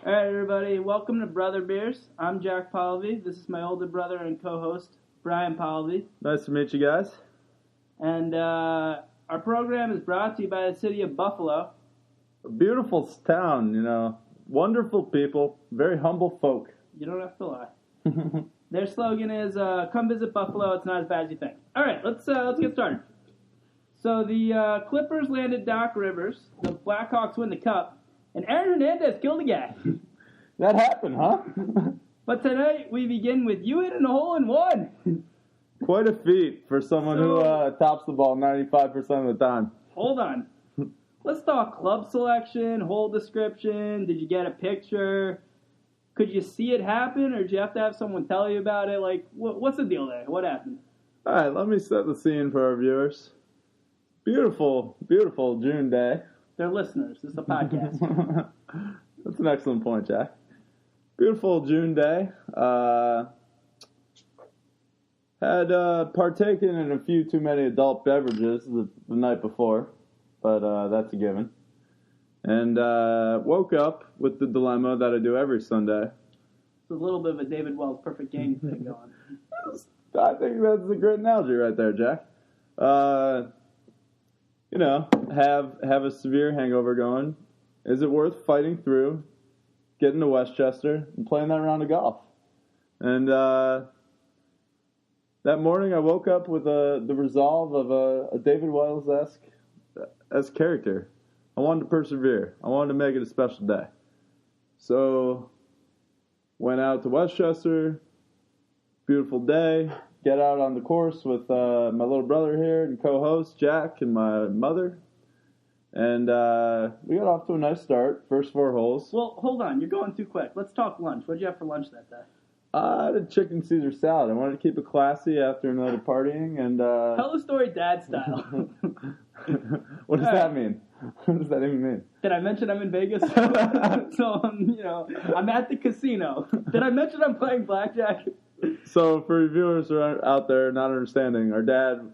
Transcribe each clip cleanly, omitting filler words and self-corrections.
All right, everybody, welcome to Brother Beers. I'm Jack Polvey. This is my older brother and co-host, Brian Polvey. Nice to meet you guys. And our program is brought to you by the city of Buffalo. A beautiful town, wonderful people, very humble folk. You don't have to lie. Their slogan is, come visit Buffalo, it's not as bad as you think. All right, let's get started. So the Clippers landed Doc Rivers, the Blackhawks win the Cup, and Aaron Hernandez killed a guy. That happened, huh? But tonight we begin with you hitting a hole in one. Quite a feat for someone who tops the ball 95% of the time. Hold on. Let's talk club selection, hole description. Did you get a picture? Could you see it happen, or did you have to have someone tell you about it? Like, what's the deal there? What happened? All right, let me set the scene for our viewers. Beautiful, beautiful June day. They're listeners. This is a podcast. That's an excellent point, Jack. Beautiful June day. Had partaken in a few too many adult beverages the night before, but that's a given. And woke up with the dilemma that I do every Sunday. It's a little bit of a David Wells perfect game thing going. I think that's a great analogy right there, Jack. Have a severe hangover going. Is it worth fighting through, getting to Westchester, and playing that round of golf? And that morning I woke up with the resolve of a David Wells-esque character. I wanted to persevere. I wanted to make it a special day. So, went out to Westchester. Beautiful day. Get out on the course with my little brother here and co-host Jack and my mother. And we got off to a nice start. First 4 holes. Well, hold on. You're going too quick. Let's talk lunch. What did you have for lunch that day? I had a chicken Caesar salad. I wanted to keep it classy after another partying. And tell the story dad style. What does that mean? What does that even mean? Did I mention I'm in Vegas? So, I'm at the casino. Did I mention I'm playing blackjack? So, for viewers who are out there not understanding, our dad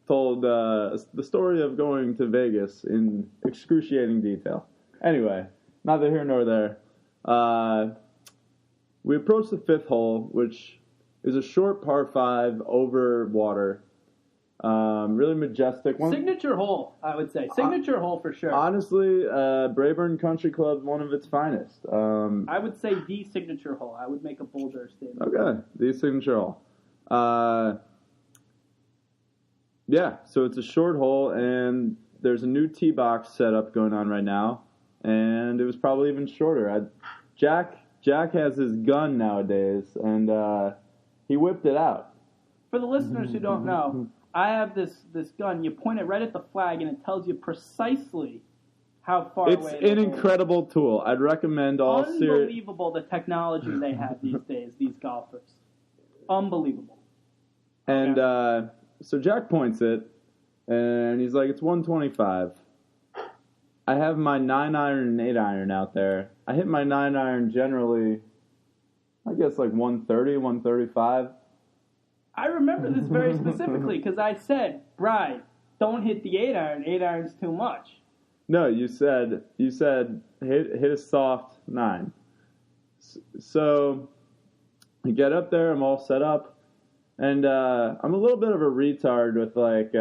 told the story of going to Vegas in excruciating detail. Anyway, neither here nor there. We approached the 5th hole, which is a short par 5 over water. Really majestic. Signature hole, I would say. Signature hole for sure. Honestly, Brayburn Country Club, one of its finest. I would say the signature hole. I would make a bolder statement. Okay, the signature hole. Yeah, so it's a short hole, and there's a new tee box setup going on right now, and it was probably even shorter. Jack has his gun nowadays, and he whipped it out. For the listeners who don't know, I have this gun. You point it right at the flag, and it tells you precisely how far away it is. It's an incredible tool. I'd recommend all Unbelievable the technology they have these days, these golfers. Unbelievable. And so Jack points it, and he's like, it's 125. I have my 9-iron and 8-iron out there. I hit my 9-iron generally, I guess like 130, 135. I remember this very specifically because I said, Bri, don't hit the 8-iron. 8-iron's too much. No, you said hit a soft 9. So I get up there, I'm all set up, and I'm a little bit of a retard with like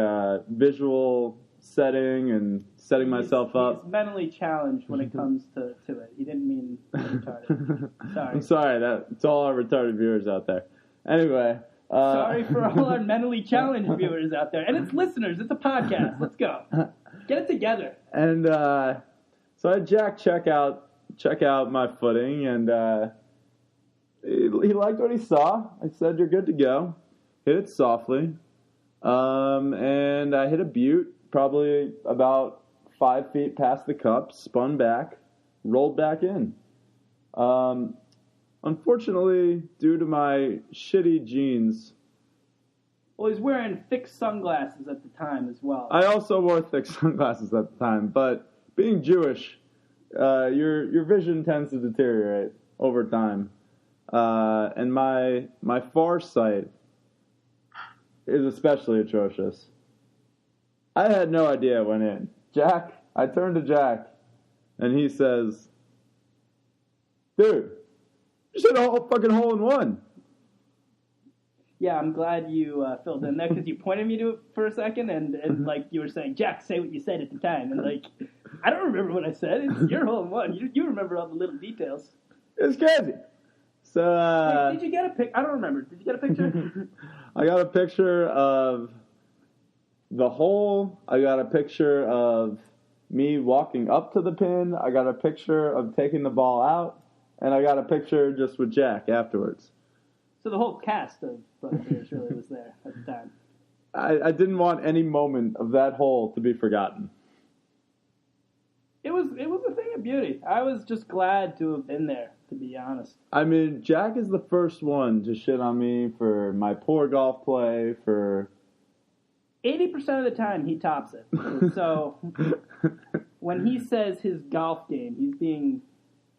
visual setting and setting myself up. He's mentally challenged when it comes to it. He didn't mean retarded. Sorry. I'm sorry. That's all our retarded viewers out there. Anyway. Sorry for all our mentally challenged viewers out there. And it's listeners. It's a podcast. Let's go. Get it together. And so I had Jack check out my footing, and he liked what he saw. I said, you're good to go. Hit it softly. And I hit a butte, probably about 5 feet past the cup, spun back, rolled back in. Unfortunately, due to my shitty genes... Well, he's wearing thick sunglasses at the time as well. I also wore thick sunglasses at the time, but being Jewish, your vision tends to deteriorate over time. And my far sight is especially atrocious. I had no idea it went in. I turned to Jack, and he says, Dude, you should have a fucking hole in one. Yeah, I'm glad you filled in there because you pointed me to it for a second and like you were saying, Jack, say what you said at the time. And like, I don't remember what I said. It's your hole in one. You remember all the little details. It's crazy. So, wait, did you get a pic? I don't remember. Did you get a picture? I got a picture of the hole. I got a picture of me walking up to the pin. I got a picture of taking the ball out. And I got a picture just with Jack afterwards. So the whole cast of Brother Bears really was there at the time. I didn't want any moment of that hole to be forgotten. It was a thing of beauty. I was just glad to have been there, to be honest. I mean, Jack is the first one to shit on me for my poor golf play, for 80% of the time he tops it. So when he says his golf game, he's being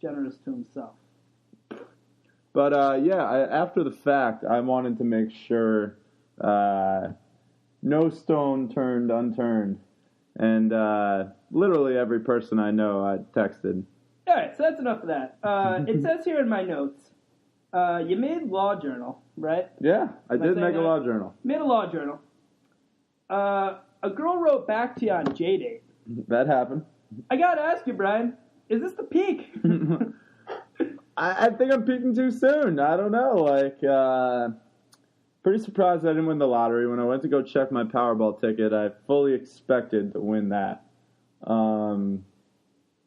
generous to himself. But, after the fact, I wanted to make sure no stone turned unturned. And literally every person I know I texted. All right, so that's enough of that. It says here in my notes, you made law journal, right? Yeah, I did make a law journal. Made a law journal. A girl wrote back to you on J-Date. That happened. I got to ask you, Brian, is this the peak? I think I'm peaking too soon. I don't know. Pretty surprised I didn't win the lottery. When I went to go check my Powerball ticket, I fully expected to win that.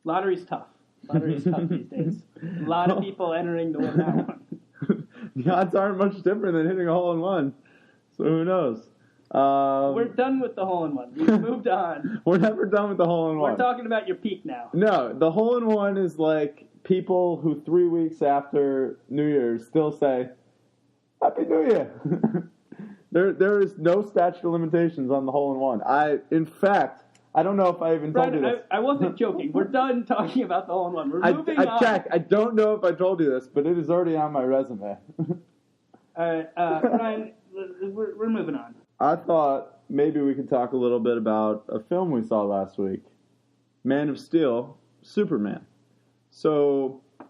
Lottery's tough. Lottery's tough these days. A lot of people entering to win that one. The odds aren't much different than hitting a hole in one. So who knows? We're done with the hole in one. We've moved on. We're never done with the hole in one. We're talking about your peak now. No, the hole in one is like people who 3 weeks after New Year's still say, Happy New Year. There is no statute of limitations on the hole in one. In fact, I don't know if I even told you this. I wasn't joking. We're done talking about the hole in one. We're moving on. Jack, I don't know if I told you this, but it is already on my resume. Brian, we're moving on. I thought maybe we could talk a little bit about a film we saw last week, Man of Steel, Superman. So, I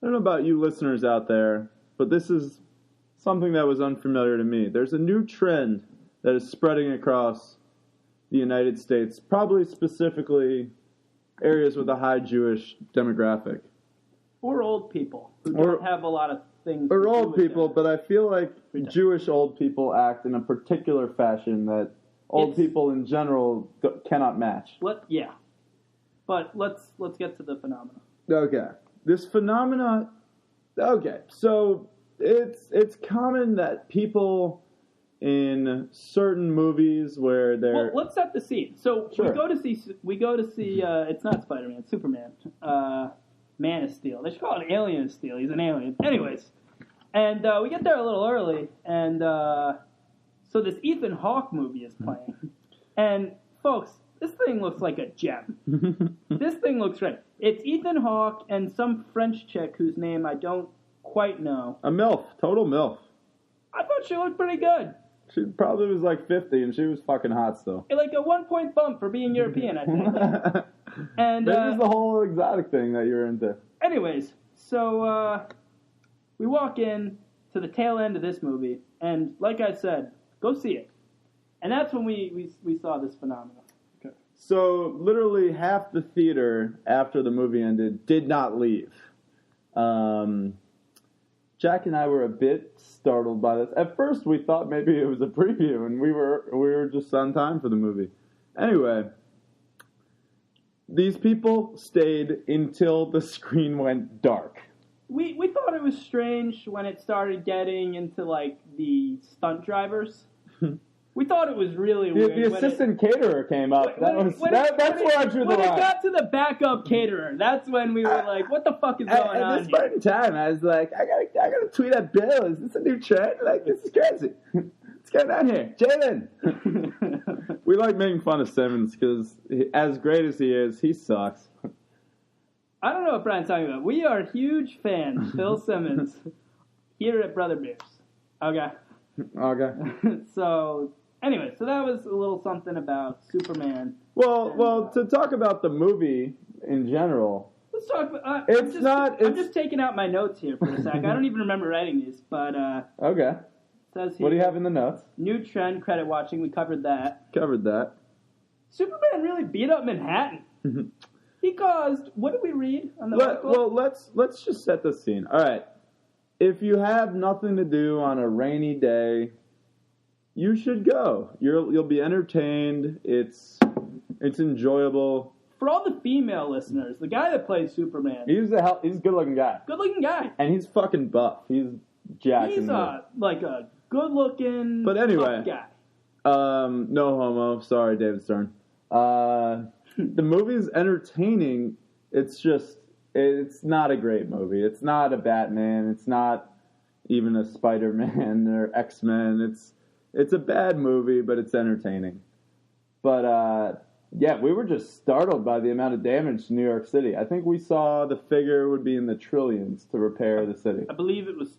don't know about you listeners out there, but this is something that was unfamiliar to me. There's a new trend that is spreading across the United States, probably specifically areas with a high Jewish demographic. Or old people who don't have a lot of things or to do old with people, them. but I feel like Jewish old people act in a particular fashion that old people in general cannot match. Yeah. But let's get to the phenomena. Okay. This phenomena... Okay, so it's common that people in certain movies where they're... Well, let's set the scene. So sure. we go to see it's not Spider-Man, it's Superman. Man of Steel. They should call it Alien of Steel. He's an alien. Anyways. And we get there a little early, and so this Ethan Hawke movie is playing. And, folks, this thing looks like a gem. This thing looks great. It's Ethan Hawke and some French chick whose name I don't quite know. A MILF. Total MILF. I thought she looked pretty good. She probably was like 50, and she was fucking hot still. Like a 1-point bump for being European, I think. And maybe it's the whole exotic thing that you're into. Anyways, so we walk in to the tail end of this movie, and like I said, go see it. And that's when we saw this phenomenon. Okay. So literally half the theater after the movie ended did not leave. Jack and I were a bit startled by this. At first, we thought maybe it was a preview, and we were just on time for the movie. Anyway, these people stayed until the screen went dark. We thought it was strange when it started getting into, like, the stunt drivers. We thought it was really weird. The assistant caterer came up. That's where I drew the line. When it got to the backup caterer, that's when we were like, what the fuck is going on here? At this point in time, I was like, I gotta tweet at Bill. Is this a new trend? Like, this is crazy. What's going on here? Jalen! We like making fun of Simmons because, as great as he is, he sucks. I don't know what Brian's talking about. We are huge fans, Bill Simmons, here at Brother Bears. Okay. So, anyway, so that was a little something about Superman. Well, to talk about the movie in general, Let's talk. It's not. I'm just taking out my notes here for a sec. I don't even remember writing these, but okay. Says here, what do you have in the notes? New trend, credit watching. We covered that. Superman really beat up Manhattan. He caused. What did we read on the article? Well, let's just set the scene. All right. If you have nothing to do on a rainy day, you should go. You'll be entertained. It's enjoyable. For all the female listeners, the guy that plays Superman, he's a good-looking guy. Good-looking guy, and he's fucking buff. He's jacked. He's like a good-looking, but anyway, tough guy. No homo. Sorry, David Stern. The movie's entertaining. It's not a great movie. It's not a Batman. It's not even a Spider-Man or X-Men. It's a bad movie, but it's entertaining. But yeah, we were just startled by the amount of damage to New York City. I think we saw the figure would be in the trillions to repair the city. I believe it was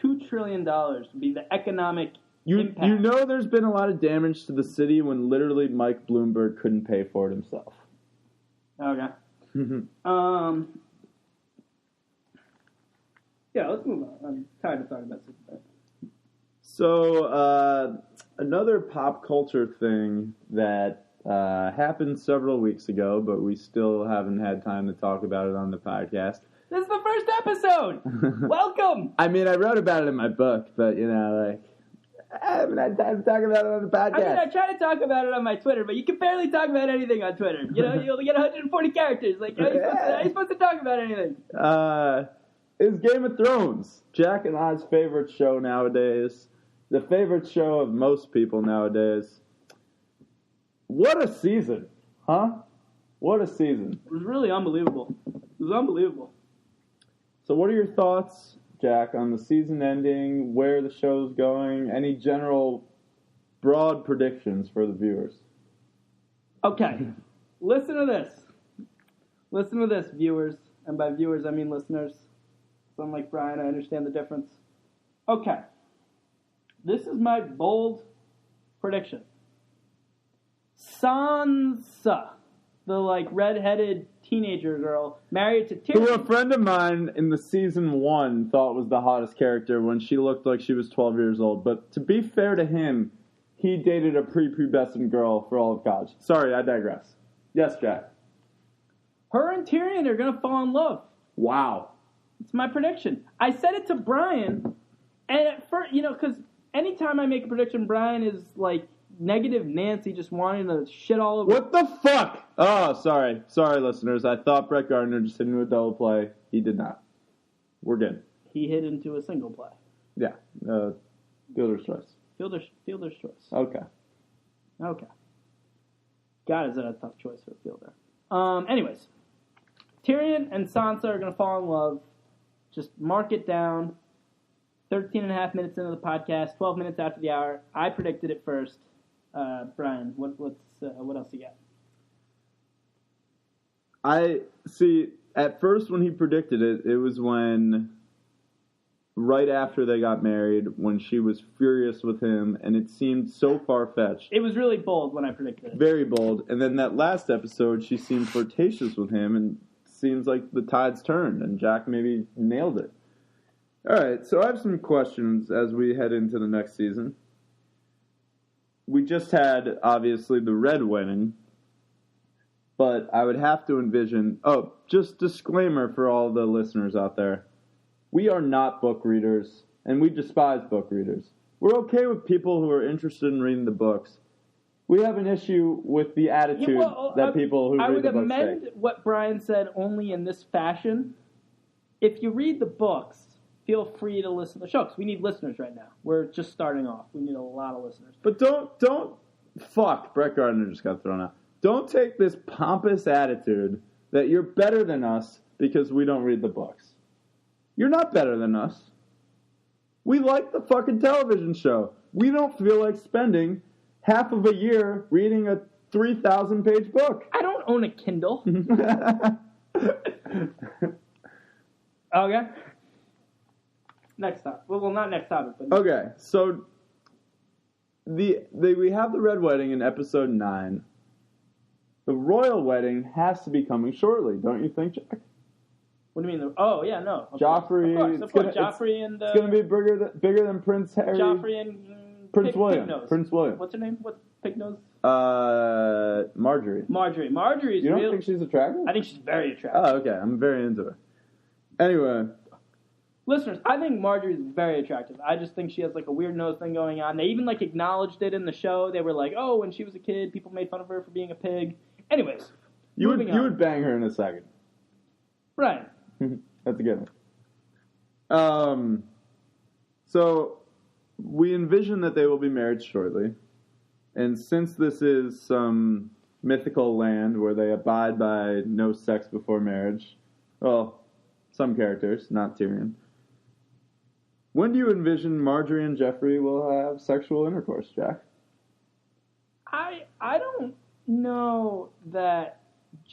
$2 trillion would be the economic impact. You know there's been a lot of damage to the city when literally Mike Bloomberg couldn't pay for it himself. Okay. Yeah, let's move on. I'm tired of talking about Superman. So, another pop culture thing that happened several weeks ago, but we still haven't had time to talk about it on the podcast. This is the first episode! Welcome! I mean, I wrote about it in my book, but, I haven't had time to talk about it on the podcast. I try to talk about it on my Twitter, but you can barely talk about anything on Twitter. You only get 140 characters. Like, how are you supposed to talk about anything? It's Game of Thrones. Jack and I's favorite show nowadays. The favorite show of most people nowadays. What a season, huh? What a season. It was really unbelievable. So what are your thoughts, Jack, on the season ending, where the show's going, any general broad predictions for the viewers? Okay. Listen to this. Listen to this, viewers. And by viewers, I mean listeners. So unlike Brian, I understand the difference. Okay. This is my bold prediction. Sansa, the red-headed teenager girl, married to Tyrion. Who a friend of mine in the season 1 thought was the hottest character when she looked like she was 12 years old. But to be fair to him, he dated a prepubescent girl for all of college. Sorry, I digress. Yes, Jack. Her and Tyrion are going to fall in love. Wow. It's my prediction. I said it to Brian, and at first, because anytime I make a prediction, Brian is like negative Nancy, just wanting to shit all over. What the fuck? Oh, sorry. Sorry, listeners. I thought Brett Gardner just hit into a double play. He did not. We're good. He hit into a single play. Yeah. Fielder's choice. Fielder's choice. Okay. God, is that a tough choice for a fielder. Anyways, Tyrion and Sansa are going to fall in love. Just mark it down. 13 and a half minutes into the podcast, 12 minutes after the hour. I predicted it first. Brian, what else you got? I see. At first, when he predicted it, it was right after they got married, when she was furious with him, and it seemed so far-fetched. It was really bold when I predicted it. Very bold. And then that last episode, she seemed flirtatious with him, and seems like the tide's turned, and Jack maybe nailed it. All right, so I have some questions as we head into the next season. We just had, obviously, the Red Wedding, but I would have to envision... Oh, just disclaimer for all the listeners out there. We are not book readers, and we despise book readers. We're okay with people who are interested in reading the books. We have an issue with the attitude that people who read the books take. I would amend what Brian said only in this fashion. If you read the books, feel free to listen to the show, because we need listeners right now. We're just starting off. We need a lot of listeners. But don't fuck, Brett Gardner just got thrown out. Don't take this pompous attitude that you're better than us because we don't read the books. You're not better than us. We like the fucking television show. We don't feel like spending half of a year reading a 3,000-page book. I don't own a Kindle. Okay. Next topic. Well, not next topic. But okay, so we have the Red Wedding in episode 9. The Royal Wedding has to be coming shortly, don't you think, Jack? What do you mean? Oh, yeah, no. Joffrey. Of course. Joffrey and... it's going to be bigger than Prince Harry. Joffrey and... Prince William. Pig Nose. Prince William. What's her name? What's Pig Nose? Marjorie. Marjorie's You don't think she's attractive? I think she's very attractive. Oh, okay. I'm very into her. Anyway. Listeners, I think Marjorie's very attractive. I just think she has like a weird nose thing going on. They even like acknowledged it in the show. They were like, oh, when she was a kid, people made fun of her for being a pig. Anyways, you would bang her in a second. Right. That's a good one. So we envision that they will be married shortly. And since this is some mythical land where they abide by no sex before marriage, well, some characters, not Tyrion. When do you envision Marjorie and Joffrey will have sexual intercourse, Jack? I don't know that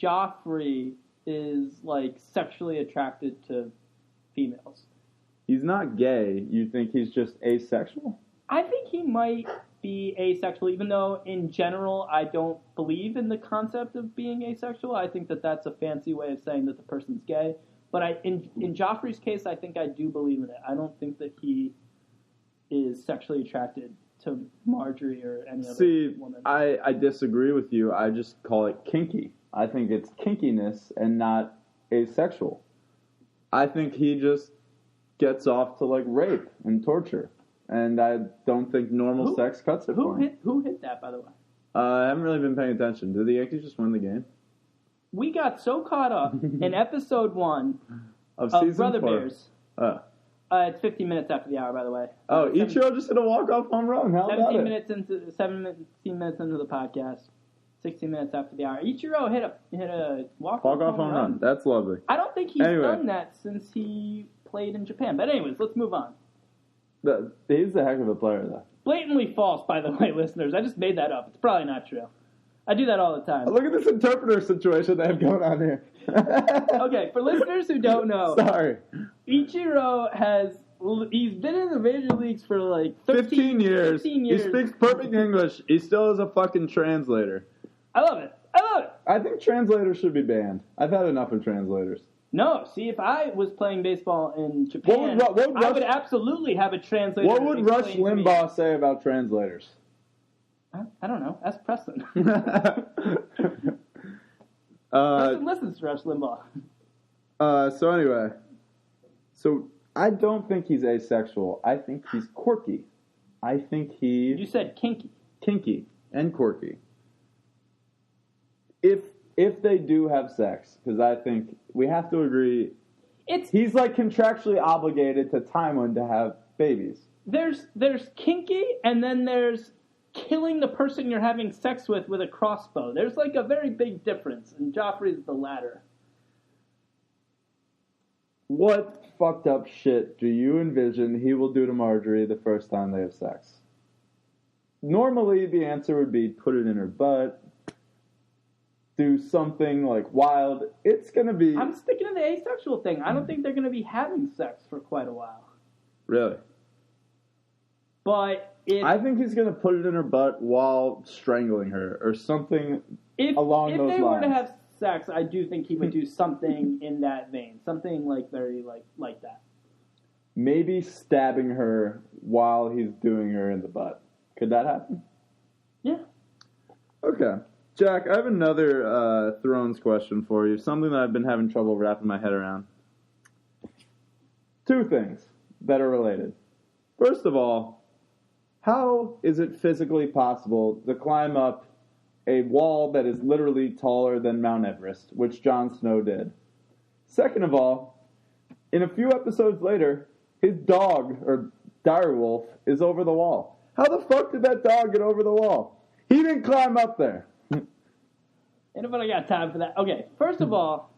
Joffrey is like sexually attracted to females. He's not gay. You think he's just asexual? I think he might be asexual, even though in general I don't believe in the concept of being asexual. I think that that's a fancy way of saying that the person's gay. But in Joffrey's case, I think I do believe in it. I don't think that he is sexually attracted to Marjorie or any other woman. I disagree with you. I just call it kinky. I think it's kinkiness and not asexual. I think he just gets off to like rape and torture. And I don't think normal sex cuts it for him. Who hit that, by the way? I haven't really been paying attention. Did the Yankees just win the game? We got so caught up in episode 1 of Brother 4. Bears. It's 15 minutes after the hour, by the way. Oh, Ichiro just hit a walk-off home run. How about it? 17 minutes into the podcast. 16 minutes after the hour. Ichiro hit a walk-off home run. That's lovely. I don't think he's done that since he played in Japan. But anyways, let's move on. He's a heck of a player, though. Blatantly false, by the way, listeners. I just made that up. It's probably not true. I do that all the time. Look at this interpreter situation they have going on here. Okay, for listeners who don't know, sorry, Ichiro he's been in the major leagues for like 15 years. 15 years. He speaks perfect English. He still is a fucking translator. I love it. I think translators should be banned. I've had enough of translators. No, see, if I was playing baseball in Japan, I would absolutely have a translator. What would Rush Limbaugh say about translators? I don't know. Ask Preston. Preston listens to Rush Limbaugh. So anyway, I don't think he's asexual. I think he's quirky. I think You said kinky. Kinky and quirky. If they do have sex, because I think we have to agree, he's like contractually obligated to Tywin to have babies. There's kinky, and then there's killing the person you're having sex with a crossbow. There's like a very big difference, and Joffrey's the latter. What fucked up shit do you envision he will do to Marjorie the first time they have sex? Normally, the answer would be put it in her butt, do something like wild. It's gonna be... I'm sticking to the asexual thing. I don't think they're gonna be having sex for quite a while. Really? But I think he's going to put it in her butt while strangling her or something along those lines. If they were to have sex, I do think he would do something in that vein. Something like very like that. Maybe stabbing her while he's doing her in the butt. Could that happen? Yeah. Okay. Jack, I have another Thrones question for you. Something that I've been having trouble wrapping my head around. 2 things that are related. First of all, how is it physically possible to climb up a wall that is literally taller than Mount Everest, which Jon Snow did? Second of all, in a few episodes later, his dog, or direwolf, is over the wall. How the fuck did that dog get over the wall? He didn't climb up there. Anybody got time for that? Okay, first of all...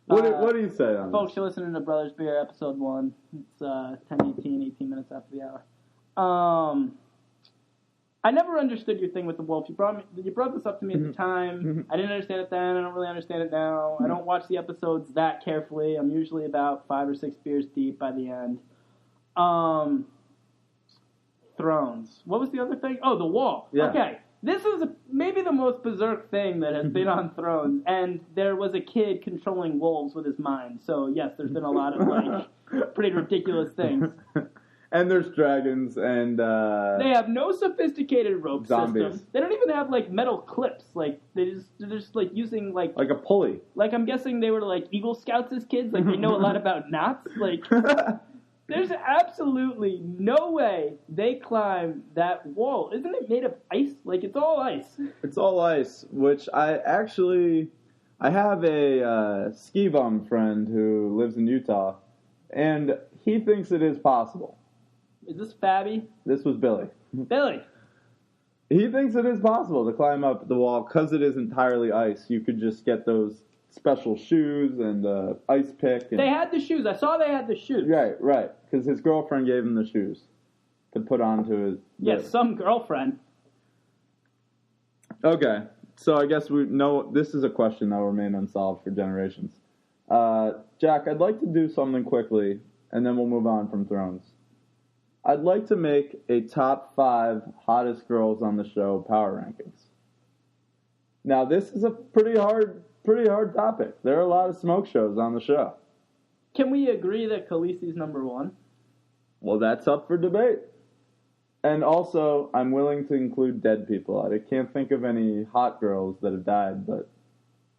What do you say on folks, you're listening to Brothers Beer, episode 1. It's 18 minutes after the hour. I never understood your thing with the wolf. You brought this up to me at the time. I didn't understand it then. I don't really understand it now. I don't watch the episodes that carefully. I'm usually about 5 or 6 beers deep by the end. Thrones. What was the other thing? Oh, the wall. Yeah. Okay. This is maybe the most berserk thing that has been on Thrones, and there was a kid controlling wolves with his mind. So yes, there's been a lot of like pretty ridiculous things. And there's dragons, and they have no sophisticated rope zombies. system. They don't even have like metal clips. Like they're just like using like a pulley. Like I'm guessing they were like Eagle Scouts as kids. Like they know a lot about knots. Like there's absolutely no way they climb that wall. Isn't it made of ice? Like it's all ice. It's all ice. Which I have a ski bum friend who lives in Utah, and he thinks it is possible. Is this Fabby? This was Billy. Billy. He thinks it is possible to climb up the wall because it is entirely ice. You could just get those special shoes and ice pick. And... They had the shoes. I saw they had the shoes. Right. Because his girlfriend gave him the shoes to put onto his... Yes, some girlfriend. Okay, so I guess we know this is a question that will remain unsolved for generations. Jack, I'd like to do something quickly, and then we'll move on from Thrones. I'd like to make a top 5 hottest girls on the show power rankings. Now, this is a pretty hard topic. There are a lot of smoke shows on the show. Can we agree that Khaleesi's number 1? Well, that's up for debate. And also, I'm willing to include dead people. I can't think of any hot girls that have died, but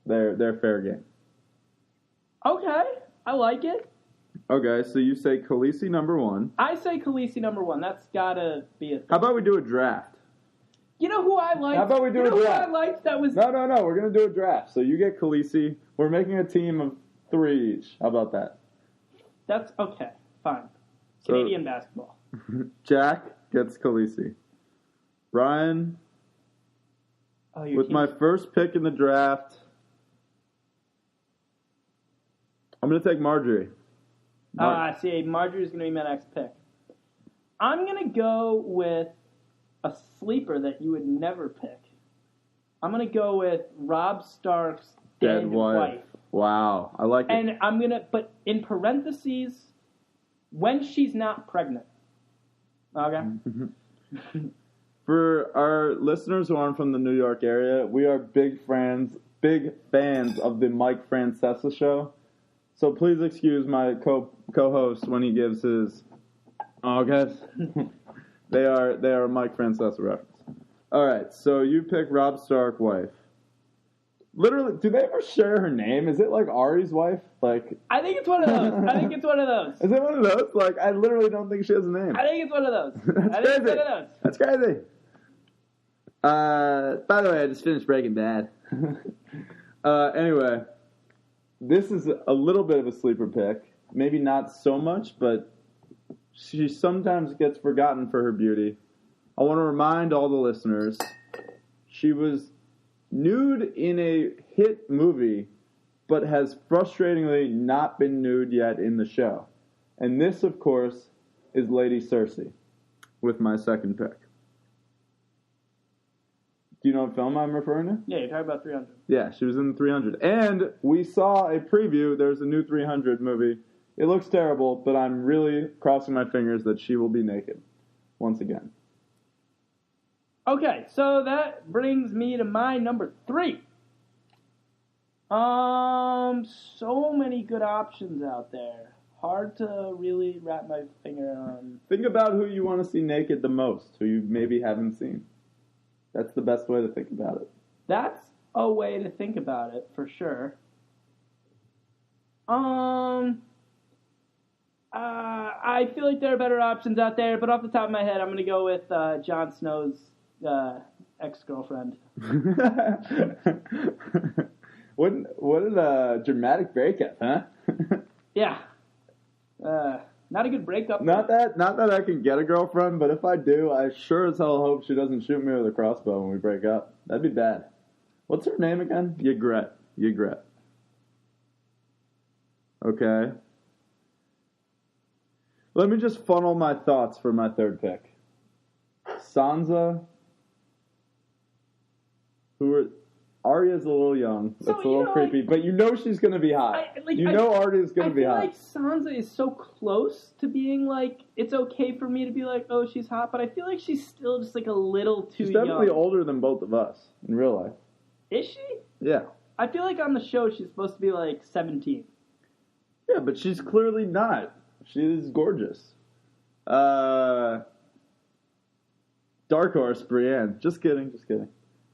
they're fair game. Okay, I like it. Okay, so you say Khaleesi number 1. I say Khaleesi number 1. That's gotta be a thing. How about we do a draft? You know who I liked? How about we do a draft? You know who I liked that was... No, we're going to do a draft. So you get Khaleesi. We're making a team of 3 each. How about that? That's okay. Fine. Canadian basketball. Jack gets Khaleesi. Brian, with my first pick in the draft, I'm going to take Marjorie. See, Marjorie's going to be my next pick. I'm going to go with a sleeper that you would never pick. I'm going to go with Robb Stark's dead wife. Wow, I like it. And I'm going to, but in parentheses, when she's not pregnant. Okay? For our listeners who aren't from the New York area, we are big fans of the Mike Francesa show. So please excuse my co-host when he gives his guys. They are Mike Francesa reference. All right, so you pick Robb Stark wife. Literally, do they ever share her name? Is it like Ari's wife? Like, I think it's one of those. Is it one of those? Like, I literally don't think she has a name. I think it's one of those. That's crazy. That's crazy. By the way, I just finished Breaking Bad. Anyway, this is a little bit of a sleeper pick. Maybe not so much, but she sometimes gets forgotten for her beauty. I want to remind all the listeners, she was nude in a hit movie, but has frustratingly not been nude yet in the show. And this, of course, is Lady Cersei, with my second pick. Do you know what film I'm referring to? Yeah, you're talking about 300. Yeah, she was in 300. And we saw a preview. There's a new 300 movie. It looks terrible, but I'm really crossing my fingers that she will be naked once again. Okay, so that brings me to my number 3. So many good options out there. Hard to really wrap my finger on. Think about who you want to see naked the most, who you maybe haven't seen. That's the best way to think about it. That's a way to think about it, for sure. I feel like there are better options out there, but off the top of my head, I'm going to go with Jon Snow's ex-girlfriend. What a dramatic breakup, huh? Yeah. Not a good breakup. Not that I can get a girlfriend, but if I do, I sure as hell hope she doesn't shoot me with a crossbow when we break up. That'd be bad. What's her name again? Ygritte. Okay. Let me just funnel my thoughts for my third pick. Sansa. Arya's a little young. That's a little creepy. But you know she's going to be hot. Arya's going to be hot. I feel like Sansa is so close to being like, it's okay for me to be like, oh, she's hot. But I feel like she's still just like a little too young. She's definitely older than both of us in real life. Is she? Yeah. I feel like on the show she's supposed to be like 17. Yeah, but she's clearly not. She is gorgeous. Dark Horse, Brienne. Just kidding.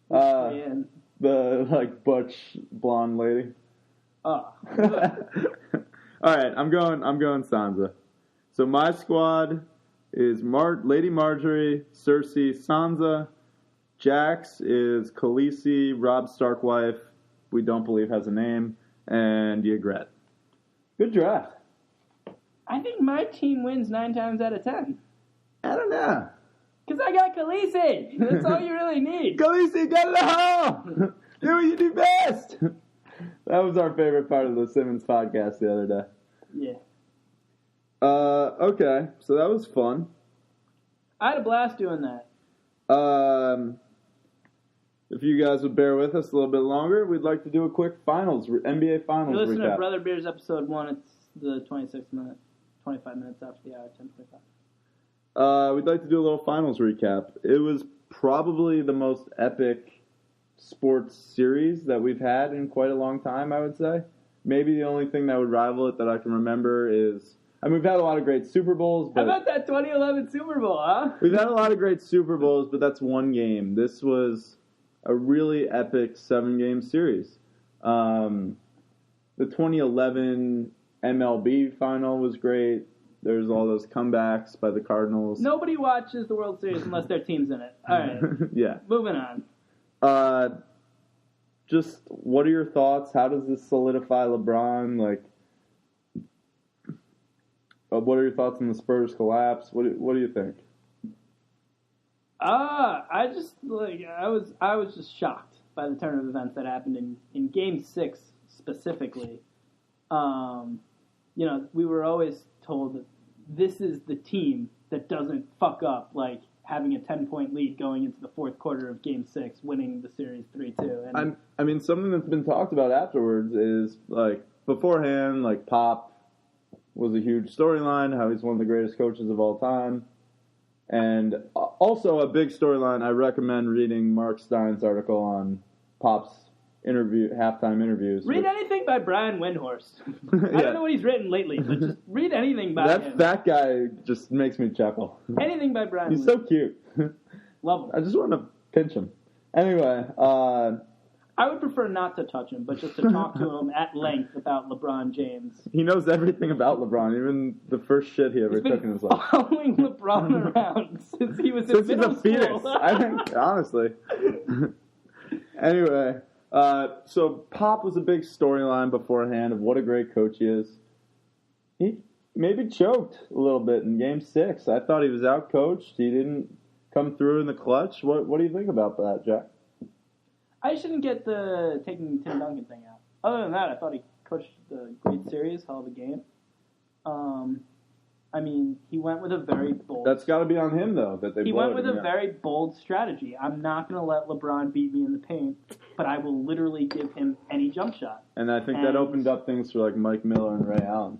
Brienne. The, like, butch blonde lady. Oh. All right, I'm going Sansa. So my squad is Lady Marjorie, Cersei, Sansa. Jax is Khaleesi, Robb Stark wife, we don't believe has a name, and Ygritte. Good draft. I think my team wins 9 times out of 10. I don't know. Because I got Khaleesi. That's all you really need. Khaleesi, get in the hole! Do what you do best! That was our favorite part of the Simmons podcast the other day. Yeah. Okay, so that was fun. I had a blast doing that. If you guys would bear with us a little bit longer, we'd like to do a quick NBA Finals You listen recap. to Brother Beers episode 1, it's the 25 minutes after the hour, 10:25. We'd like to do a little Finals recap. It was probably the most epic sports series that we've had in quite a long time, I would say. Maybe the only thing that would rival it that I can remember is... I mean, we've had a lot of great Super Bowls, but... How about that 2011 Super Bowl, huh? We've had a lot of great Super Bowls, but that's one game. This was a really epic 7-game series. The 2011 MLB final was great. There's all those comebacks by the Cardinals. Nobody watches the World Series unless their team's in it. All right. Yeah. Moving on. Just what are your thoughts? How does this solidify LeBron? Like, what are your thoughts on the Spurs collapse? What do you think? I was just shocked by the turn of events that happened in Game 6 specifically. We were always told that this is the team that doesn't fuck up, like having a 10-point lead going into the fourth quarter of Game 6, winning the series 3-2. I mean, something that's been talked about afterwards is, like, beforehand, like, Pop was a huge storyline, how he's one of the greatest coaches of all time. And also a big storyline, I recommend reading Mark Stein's article on Pop's halftime interviews. Read anything by Brian Windhorst. Yeah. I don't know what he's written lately, but just read anything by him. That guy just makes me chuckle. Anything by Brian He's Windhorst. so cute. Love him. I just want to pinch him. Anyway, I would prefer not to touch him, but just to talk to him at length about LeBron James. He knows everything about LeBron, even the first shit he ever took in his life. Following LeBron around since he was in middle school. Since he's a fetus, I think, honestly. Anyway, so Pop was a big storyline beforehand of what a great coach he is. He maybe choked a little bit in Game 6. I thought he was out-coached. He didn't come through in the clutch. What do you think about that, Jack? I shouldn't get the taking Tim Duncan thing out. Other than that, I thought he coached the great series, hell of a game. I mean, he went with a very bold... That's got to be on him, though, that they He went with a very bold strategy. I'm not going to let LeBron beat me in the paint, but I will literally give him any jump shot. And I think that opened up things for, like, Mike Miller and Ray Allen.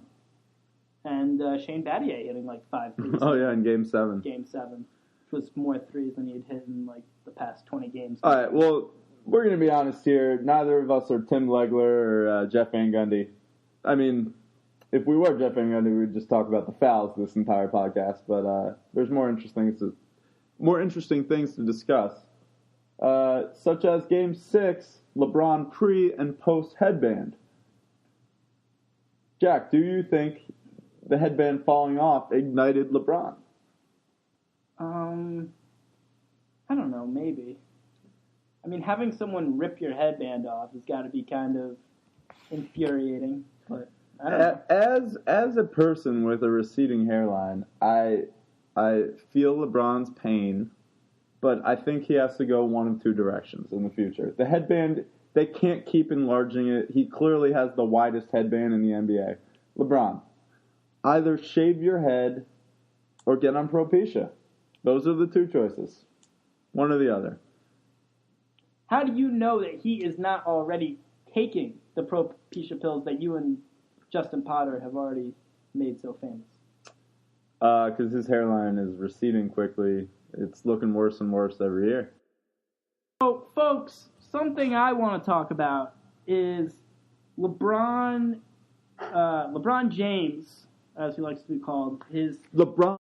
And Shane Battier hitting, like, 5 threes. Oh, yeah, in Game 7. Game 7. Which was more threes than he'd hit in, like, the past 20 games. All right, well... We're going to be honest here. Neither of us are Tim Legler or Jeff Van Gundy. I mean, if we were Jeff Van Gundy, we'd just talk about the fouls this entire podcast. But there's more interesting things to discuss, such as Game 6, LeBron pre- and post-headband. Jack, do you think the headband falling off ignited LeBron? I don't know, maybe. I mean, having someone rip your headband off has got to be kind of infuriating, but I don't know. As a person with a receding hairline, I feel LeBron's pain, but I think he has to go one of two directions in the future. The headband, they can't keep enlarging it. He clearly has the widest headband in the NBA. LeBron, either shave your head or get on Propecia. Those are the two choices. One or the other. How do you know that he is not already taking the Propecia pills that you and Justin Potter have already made so famous? Because his hairline is receding quickly. It's looking worse and worse every year. So, folks, something I want to talk about is LeBron James, as he likes to be called, his LeBron